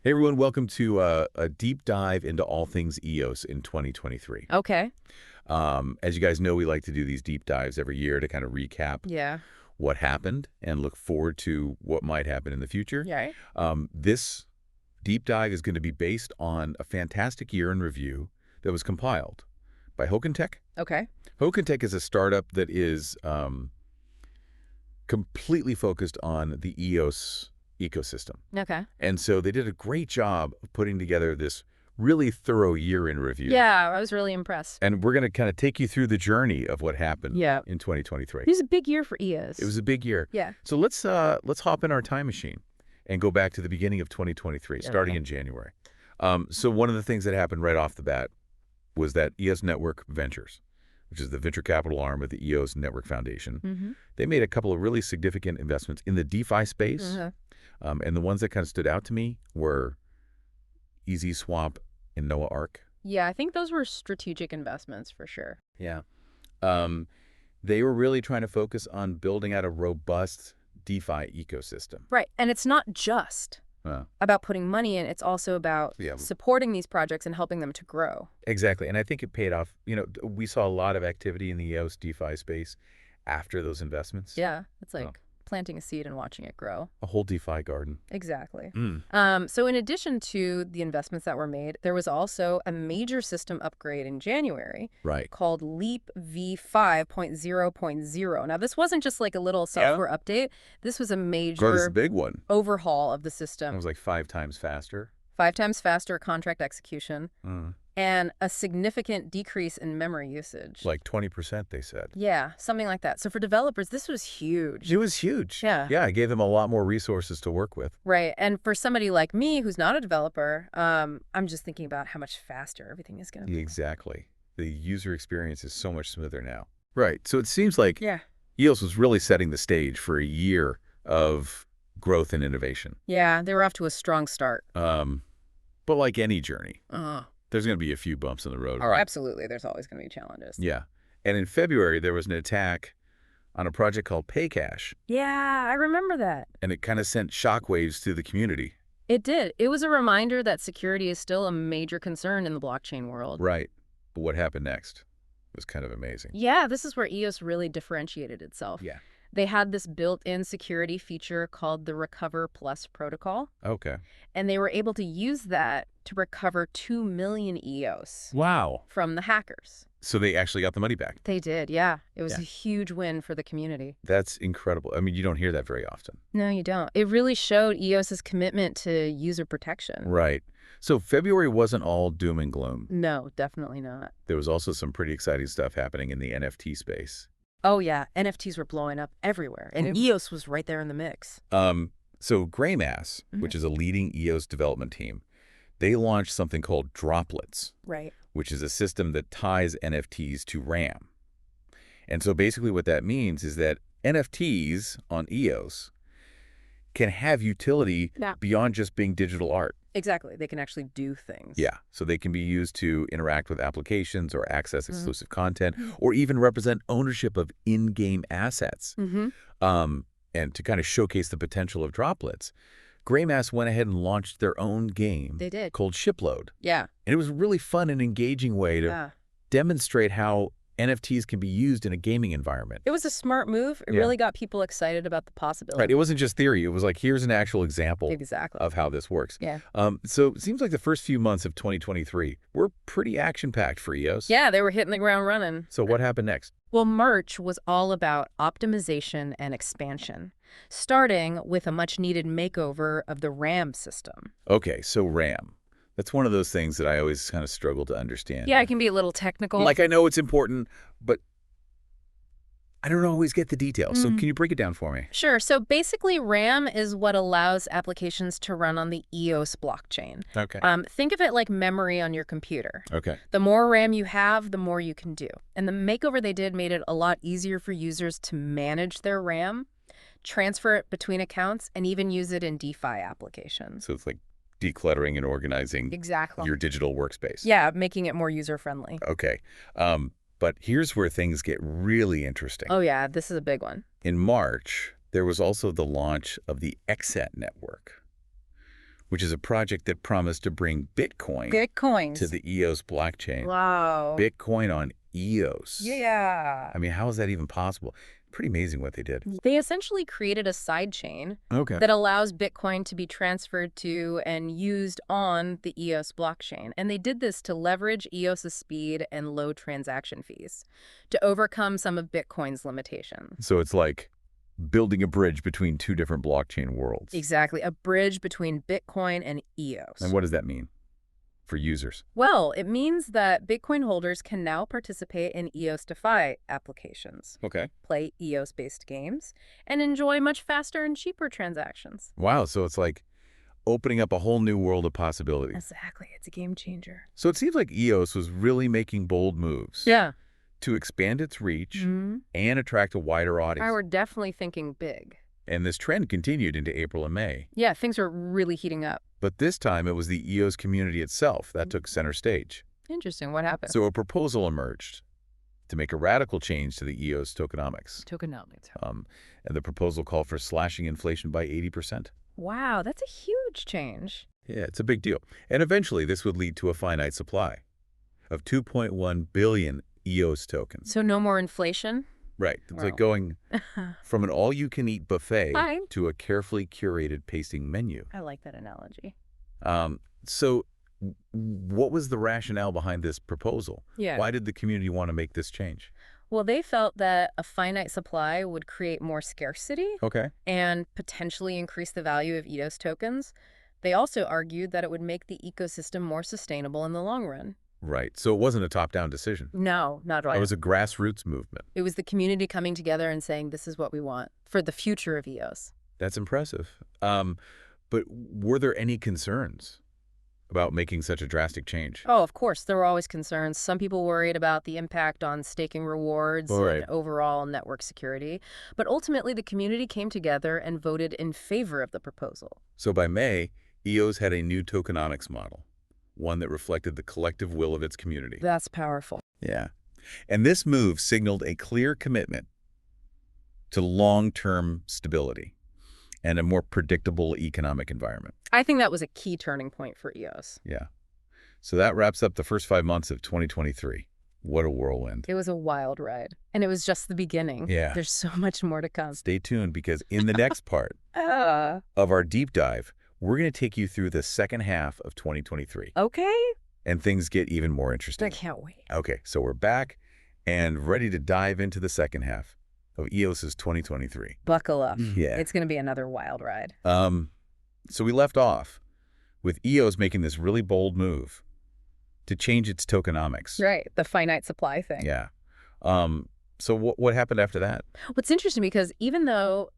Hey everyone, welcome to a deep dive into all things EOS in 2023. Okay. As you guys know, we like to do these deep dives every year to kind of recap Yeah. what happened and look forward to what might happen in the future. Yeah. Right. This deep dive is going to be based on a fantastic year in review that was compiled by Hoken. Okay. Hoken is a startup that is completely focused on the EOS ecosystem. Okay. And so they did a great job of putting together this really thorough year in review. Yeah, I was really impressed. And we're going to kind of take you through the journey of what happened Yeah. in 2023. It was a big year for EOS. It was a big year. Yeah. So let's hop in our time machine and go back to the beginning of 2023, starting Okay. in January. So one of the things that happened right off the bat was that EOS Network Ventures, which is the venture capital arm of the EOS Network Foundation, Mm-hmm. they made a couple of really significant investments in the DeFi space. Uh-huh. And the ones that kind of stood out to me were Easy Swap and Noah Ark. Yeah, I think those were strategic investments for sure. Yeah. Um, they were really trying to focus on building out a robust DeFi ecosystem. Right. And it's not just Uh, about putting money in, it's also about Yeah. supporting these projects and helping them to grow. exactly. And I think it paid off. We saw a lot of activity in the EOS DeFi space after those investments. Yeah. It's like Oh. planting a seed and watching it grow. A whole DeFi garden. Exactly. Mm. So in addition to the investments that were made, there was also a major system upgrade in January Right. called Leap v5.0.0. Now, this wasn't just like a little software update. This was a Bro, this is major a big one. overhaul of the It system. was like 5 times faster. 5 times faster contract execution Mm. and a significant decrease in memory usage. Like 20%, they said. Yeah, something like that. So for developers, this was huge. It was huge. Yeah. Yeah, it gave them a lot more resources to work with. Right. And for somebody like me who's not a developer, I'm just thinking about how much faster everything is going to be. Exactly. The user experience is so much smoother now. Right. So it seems like Yeah. EOS was really setting the stage for a year of growth and innovation. Yeah, they were off to a strong start. But like any journey, Uh-huh. there's going to be a few bumps in the road. Absolutely. There's always going to be challenges. Yeah. And in February, there was an attack on a project called Paycash, Yeah, I remember that. and it kind of sent shockwaves through the community. It did. It was a reminder that security is still a major concern in the blockchain world. Right. But what happened next was kind of amazing. Yeah, this is where EOS really differentiated itself. Yeah. They had this built-in security feature called the Recover Plus protocol, Okay. and they were able to use that to recover 2 million EOS Wow. from the hackers. So they actually got the money back. They did, yeah. It was Yeah. a huge win for the community. That's incredible. I mean, you don't hear that very often. No, you don't. It really showed EOS's commitment to user protection. Right. So February wasn't all doom and gloom. No, definitely not. There was also some pretty exciting stuff happening in the NFT space. Oh, yeah. NFTs were blowing up everywhere, and EOS was right there in the mix. So Graymass, which is a leading EOS development team, they launched something called Droplets, Right. which is a system that ties NFTs to RAM. And so basically what that means is that NFTs on EOS can have utility Yeah. beyond just being digital art. Exactly. They can actually do things. Yeah, so they can be used to interact with applications or access exclusive content or even represent ownership of in-game assets. Mm-hmm. And to kind of showcase the potential of Droplets, Graymass went ahead and launched their own game They did. called Shipload. Yeah. And it was a really fun and engaging way to Yeah. demonstrate how NFTs can be used in a gaming environment. It was a smart move. It Yeah. really got people excited about the possibility. Right, it wasn't just theory. It was like, here's an actual example Exactly. of how this works. Yeah. So it seems like the first few months of 2023 were pretty action-packed for EOS. Yeah, they were hitting the ground running. So what happened next? Well, March was all about optimization and expansion, starting with a much-needed makeover of the RAM system. Okay, so RAM. That's one of those things that I always kind of struggle to understand. Yeah, it can be a little technical. Like, I know it's important, but I don't always get the details. So can you break it down for me? Sure. So basically, RAM is what allows applications to run on the EOS blockchain. Okay. Think of it like memory on your computer. Okay. The more RAM you have, the more you can do. And the makeover they did made it a lot easier for users to manage their RAM, transfer it between accounts, and even use it in DeFi applications. So it's like decluttering and organizing Exactly. your digital workspace. Yeah, making it more user-friendly. Okay. But here's where things get really interesting. Oh, yeah, this is a big one. In March, there was also the launch of the XSET network, which is a project that promised to bring Bitcoin Bitcoins. to the EOS blockchain. Wow. Bitcoin on EOS. Yeah. I mean, how is that even possible? Pretty amazing what they did. They essentially created a sidechain that allows Bitcoin to be transferred to and used on the EOS blockchain. And they did this to leverage EOS's speed and low transaction fees to overcome some of Bitcoin's limitations. So it's like building a bridge between two different blockchain worlds. Exactly. A bridge between Bitcoin and EOS. And what does that mean for users? Well, it means that Bitcoin holders can now participate in EOS DeFi applications, Okay. play EOS-based games, and enjoy much faster and cheaper transactions. Wow, so it's like opening up a whole new world of possibilities. Exactly. It's a game changer. So it seems like EOS was really making bold moves Yeah. to expand its reach Mm-hmm. and attract a wider audience. We're definitely thinking big. And this trend continued into April and May. Yeah, things are really heating up. But this time it was the EOS community itself that took center stage. Interesting. What happened? So a proposal emerged to make a radical change to the EOS tokenomics. Tokenomics. And the proposal called for slashing inflation by 80%. Wow, that's a huge change. Yeah, it's a big deal. And eventually this would lead to a finite supply of 2.1 billion EOS tokens. So no more inflation? Right. It's Wow. like going from an all-you-can-eat buffet Fine. to a carefully curated tasting menu. I like that analogy. So what was the rationale behind this proposal? Yeah. Why did the community want to make this change? Well, they felt that a finite supply would create more scarcity Okay. and potentially increase the value of EOS tokens. They also argued that it would make the ecosystem more sustainable in the long run. Right. So it wasn't a top-down decision. No, not at all. It was a grassroots movement. It was the community coming together and saying, this is what we want for the future of EOS. That's impressive. But were there any concerns about making such a drastic change? Oh, of course, there were always concerns. Some people worried about the impact on staking rewards Right. and overall network security. But ultimately, the community came together and voted in favor of the proposal. So by May, EOS had a new tokenomics model, one that reflected the collective will of its community. That's powerful. Yeah. And this move signaled a clear commitment to long-term stability and a more predictable economic environment. I think that was a key turning point for EOS. Yeah. So that wraps up the first 5 months of 2023. What a whirlwind. It was a wild ride. And it was just the beginning. Yeah. There's so much more to come. Stay tuned because in the next part of our deep dive, we're going to take you through the second half of 2023. Okay. And things get even more I interesting. can't wait. Okay, so we're back and ready to dive into the second half of EOS's 2023. Buckle up. Yeah. It's going to be another wild ride. So we left off with EOS making this really bold move to change its tokenomics. Right. The finite supply thing. Yeah. So what happened after that? What's interesting, because even though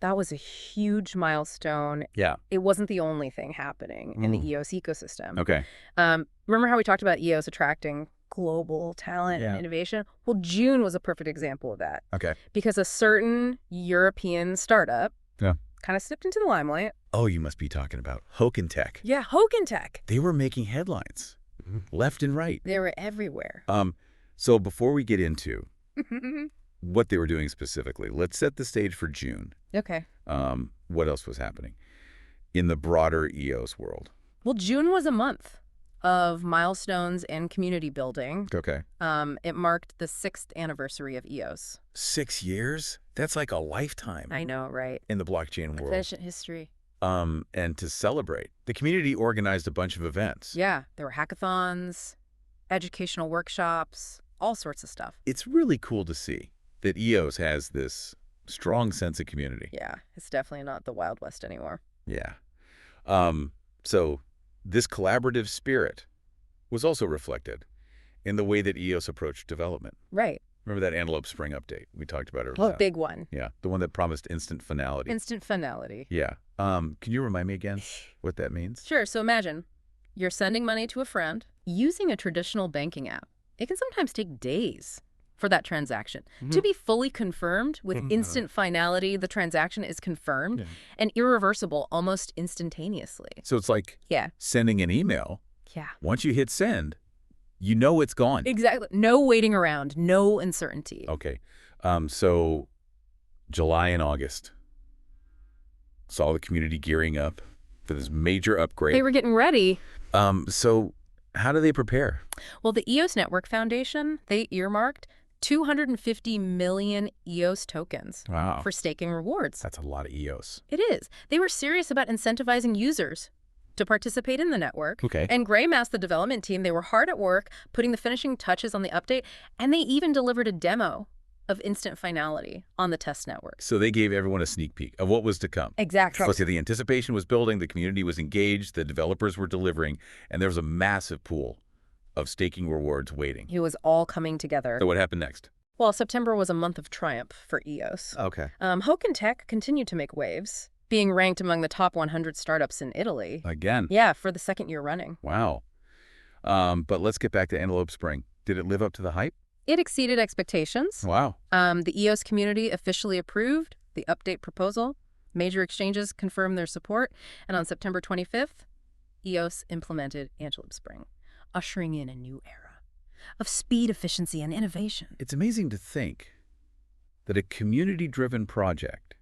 that was a huge milestone, Yeah. it wasn't the only thing happening in the EOS ecosystem. Okay. Remember how we talked about EOS attracting global talent and innovation? Well, June was a perfect example of that. Okay. Because a certain European startup kind of stepped into the limelight. Oh, you must be talking about Hoken Tech. Yeah, Hoken Tech. They were making headlines left and right. They were everywhere. So before we get into what they were doing specifically, let's set the stage for June. Okay. What else was happening in the broader EOS world? Well, June was a month of milestones and community building. Okay. It marked the 6th anniversary of EOS. 6 years? That's like a lifetime I know, right? in the blockchain world. Ancient history. And to celebrate, the community organized a bunch of events. Yeah, there were hackathons, educational workshops, all sorts of stuff. It's really cool to see that EOS has this strong sense of community. Yeah, it's definitely not the Wild West anymore. Yeah. So this collaborative spirit was also reflected in the way that EOS approached development. Right. Remember that Antelope Spring update we talked about earlier? Well, big one. Yeah, the one that promised instant finality. Instant finality. Yeah. Can you remind me again what that means? Sure, so imagine you're sending money to a friend using a traditional banking app. It can sometimes take days for that transaction to be fully confirmed. With instant finality, the transaction is confirmed and irreversible almost instantaneously. So it's like Yeah. sending an email. Yeah. Once you hit send, you know it's gone. Exactly. No waiting around, no uncertainty. Okay. So July and August saw the community gearing up for this major upgrade. They were getting ready. So how do they prepare? Well, the EOS Network Foundation, they earmarked 250 million EOS tokens Wow. for staking rewards. That's a lot of EOS. It is. They were serious about incentivizing users to participate in the network. Okay. And Greymass, the development team, they were hard at work putting the finishing touches on the update, and they even delivered a demo of instant finality on the test network. So they gave everyone a sneak peek of what was to come. Exactly. So the anticipation was building, the community was engaged, the developers were delivering, and there was a massive pool of staking rewards waiting. It was all coming together. So what happened next? Well, September was a month of triumph for EOS. Okay. Hoken Tech continued to make waves, being ranked among the top 100 startups in Italy. Again. Yeah, for the second year running. Wow. But let's get back to Antelope Spring. Did it live up to the hype? It exceeded expectations. Wow. The EOS community officially approved the update proposal. Major exchanges confirmed their support. And on September 25th, EOS implemented Antelope Spring, ushering in a new era of speed, efficiency, and innovation. It's amazing to think that a community-driven project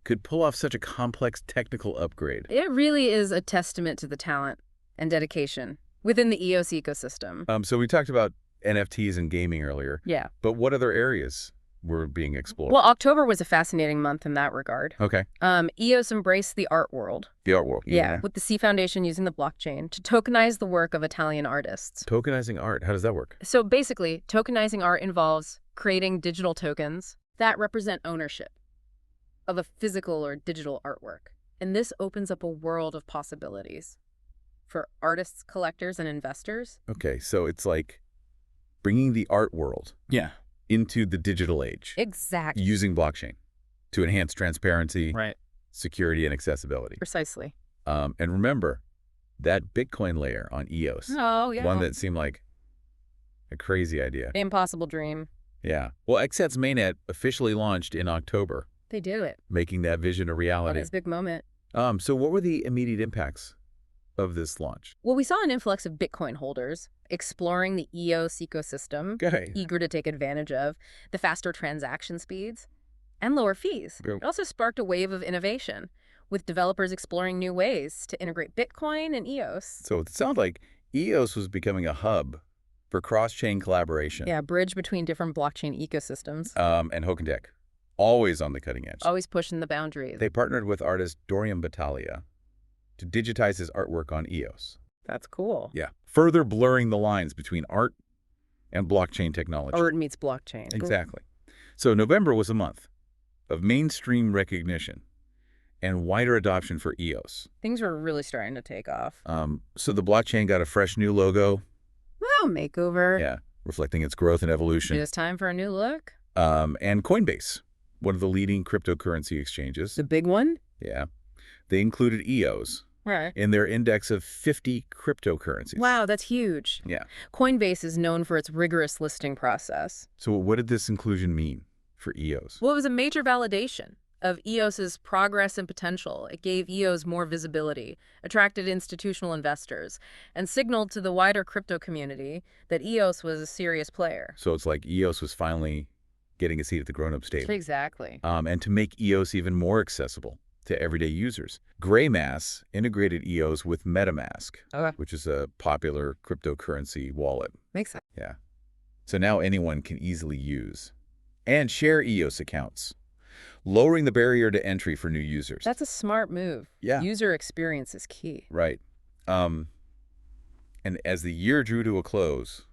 could pull off such a complex technical upgrade. It really is a testament to the talent and dedication within the EOS ecosystem. So we talked about NFTs and gaming earlier. Yeah. But what other areas were being explored? Well, October was a fascinating month in that regard. Okay. EOS embraced the art world. The art world. Yeah, with the C Foundation using the blockchain to tokenize the work of Italian artists. Tokenizing art. How does that work? So basically, tokenizing art involves creating digital tokens that represent ownership of a physical or digital artwork. And this opens up a world of possibilities for artists, collectors, and investors. Okay, so it's like bringing the art world into the digital age. Exactly. Using blockchain to enhance transparency, Right. security, and accessibility. Precisely. And remember, that Bitcoin layer on EOS, Oh, yeah. one that seemed like a crazy idea. Impossible dream. Yeah. Well, XSET's mainnet officially launched in October, They did it. making that vision a That reality. is a big moment. So what were the immediate impacts of this launch? Well, we saw an influx of Bitcoin holders exploring the EOS ecosystem, Okay. eager to take advantage of the faster transaction speeds and lower fees. Yep. It also sparked a wave of innovation, with developers exploring new ways to integrate Bitcoin and EOS. So it sounded like EOS was becoming a hub for cross-chain collaboration. Yeah, bridge between different blockchain ecosystems. And Hoken Tech, always on the cutting edge. Always pushing the boundaries. They partnered with artist Dorian Battaglia to digitize his artwork on EOS. That's cool. Yeah. Further blurring the lines between art and blockchain technology. Art meets blockchain. Exactly. So November was a month of mainstream recognition and wider adoption for EOS. Things were really starting to take off. So the blockchain got a fresh new logo. Wow, makeover. Yeah. Reflecting its growth and evolution. It is time for a new look. And Coinbase, one of the leading cryptocurrency exchanges. The big one? Yeah. They included EOS Right. in their index of 50 cryptocurrencies. Wow, that's huge. Yeah. Coinbase is known for its rigorous listing process. So what did this inclusion mean for EOS? Well, it was a major validation of EOS's progress and potential. It gave EOS more visibility, attracted institutional investors, and signaled to the wider crypto community that EOS was a serious player. So it's like EOS was finally getting a seat at the grown-up table. Exactly. And to make EOS even more accessible to everyday users, Greymass integrated EOS with MetaMask, which is a popular cryptocurrency wallet. Makes sense. Yeah. So now anyone can easily use and share EOS accounts, lowering the barrier to entry for new users. That's a smart move. Yeah. User experience is key. Right. And as the year drew to a close,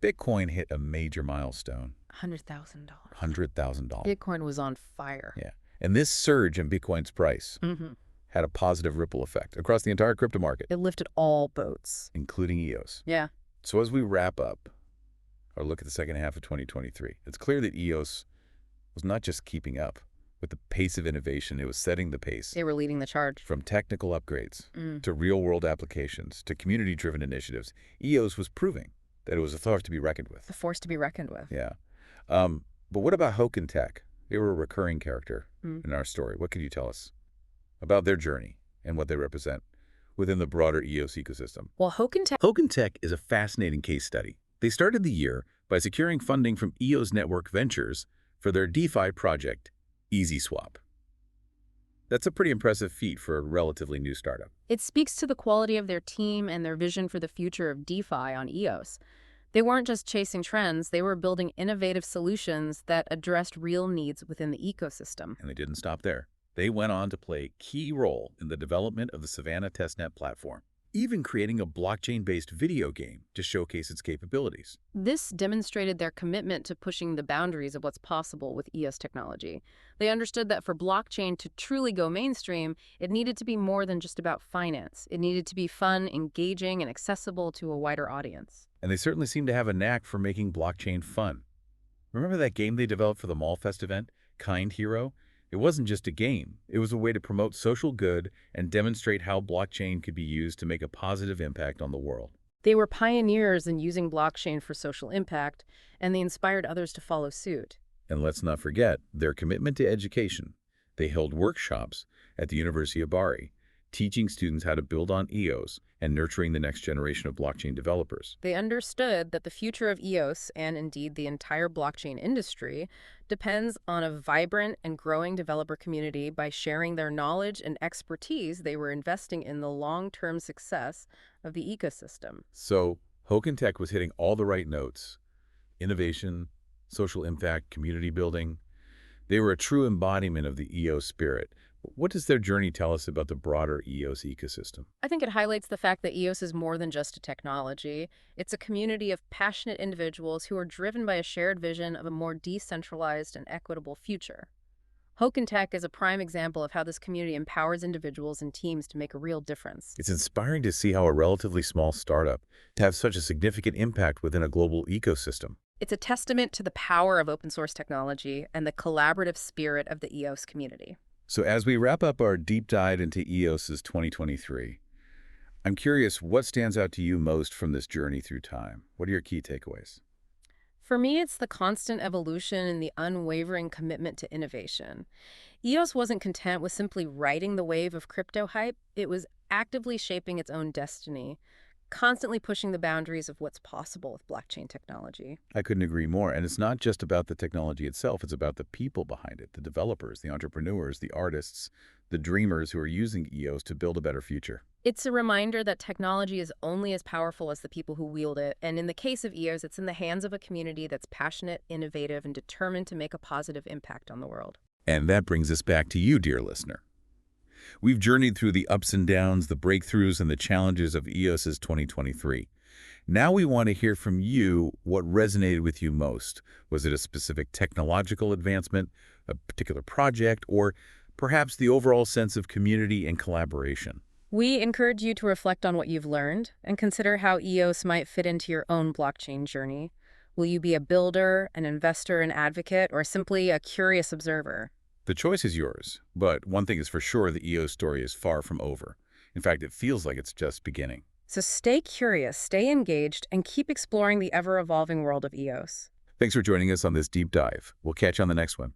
Bitcoin hit a major milestone. $100,000. $100,000. Bitcoin was on fire. Yeah. And this surge in Bitcoin's price had a positive ripple effect across the entire crypto market, It lifted all boats. including EOS. Yeah. So as we wrap up our look at the second half of 2023, it's clear that EOS was not just keeping up with the pace of innovation, it was setting the pace. They were leading the charge. From technical upgrades to real-world applications to community-driven initiatives, EOS was proving that it was a force to be reckoned with. The force to be reckoned with. Yeah. But what about Hoken Tech? They were a recurring character in our story. What could you tell us about their journey and what they represent within the broader EOS ecosystem? Well, Hoken Tech is a fascinating case study. They started the year by securing funding from EOS Network Ventures for their DeFi project, EasySwap. That's a pretty impressive feat for a relatively new startup. It speaks to the quality of their team and their vision for the future of DeFi on EOS. They weren't just chasing trends, they were building innovative solutions that addressed real needs within the ecosystem. And they didn't stop there. They went on to play a key role in the development of the Savannah testnet platform, even creating a blockchain-based video game to showcase its capabilities. This demonstrated their commitment to pushing the boundaries of what's possible with EOS technology. They understood that for blockchain to truly go mainstream, it needed to be more than just about finance. It needed to be fun, engaging, and accessible to a wider audience. And they certainly seem to have a knack for making blockchain fun. Remember that game they developed for the Mallfest event, Kind Hero? It wasn't just a game. It was a way to promote social good and demonstrate how blockchain could be used to make a positive impact on the world. They were pioneers in using blockchain for social impact, and they inspired others to follow suit. And let's not forget their commitment to education. They held workshops at the University of Bari, teaching students how to build on EOS and nurturing the next generation of blockchain developers. They understood that the future of EOS, and indeed the entire blockchain industry, depends on a vibrant and growing developer community. By sharing their knowledge and expertise, they were investing in the long-term success of the ecosystem. So, Hoken Tech was hitting all the right notes: innovation, social impact, community building. They were a true embodiment of the EOS spirit. What does their journey tell us about the broader EOS ecosystem? I think it highlights the fact that EOS is more than just a technology. It's a community of passionate individuals who are driven by a shared vision of a more decentralized and equitable future. Hoken Tech is a prime example of how this community empowers individuals and teams to make a real difference. It's inspiring to see how a relatively small startup to have such a significant impact within a global ecosystem. It's a testament to the power of open source technology and the collaborative spirit of the EOS community. So as we wrap up our deep dive into EOS's 2023, I'm curious, what stands out to you most from this journey through time? What are your key takeaways? For me, it's the constant evolution and the unwavering commitment to innovation. EOS wasn't content with simply riding the wave of crypto hype. It was actively shaping its own destiny, constantly pushing the boundaries of what's possible with blockchain technology. I couldn't agree more. And it's not just about the technology itself. It's about the people behind it, the developers, the entrepreneurs, the artists, the dreamers who are using EOS to build a better future. It's a reminder that technology is only as powerful as the people who wield it. And in the case of EOS, it's in the hands of a community that's passionate, innovative, and determined to make a positive impact on the world. And that brings us back to you, dear listener. We've journeyed through the ups and downs, the breakthroughs, and the challenges of EOS's 2023. Now we want to hear from you what resonated with you most. Was it a specific technological advancement, a particular project, or perhaps the overall sense of community and collaboration? We encourage you to reflect on what you've learned and consider how EOS might fit into your own blockchain journey. Will you be a builder, an investor, an advocate, or simply a curious observer? The choice is yours, but one thing is for sure, the EOS story is far from over. In fact, it feels like it's just beginning. So stay curious, stay engaged, and keep exploring the ever-evolving world of EOS. Thanks for joining us on this deep dive. We'll catch you on the next one.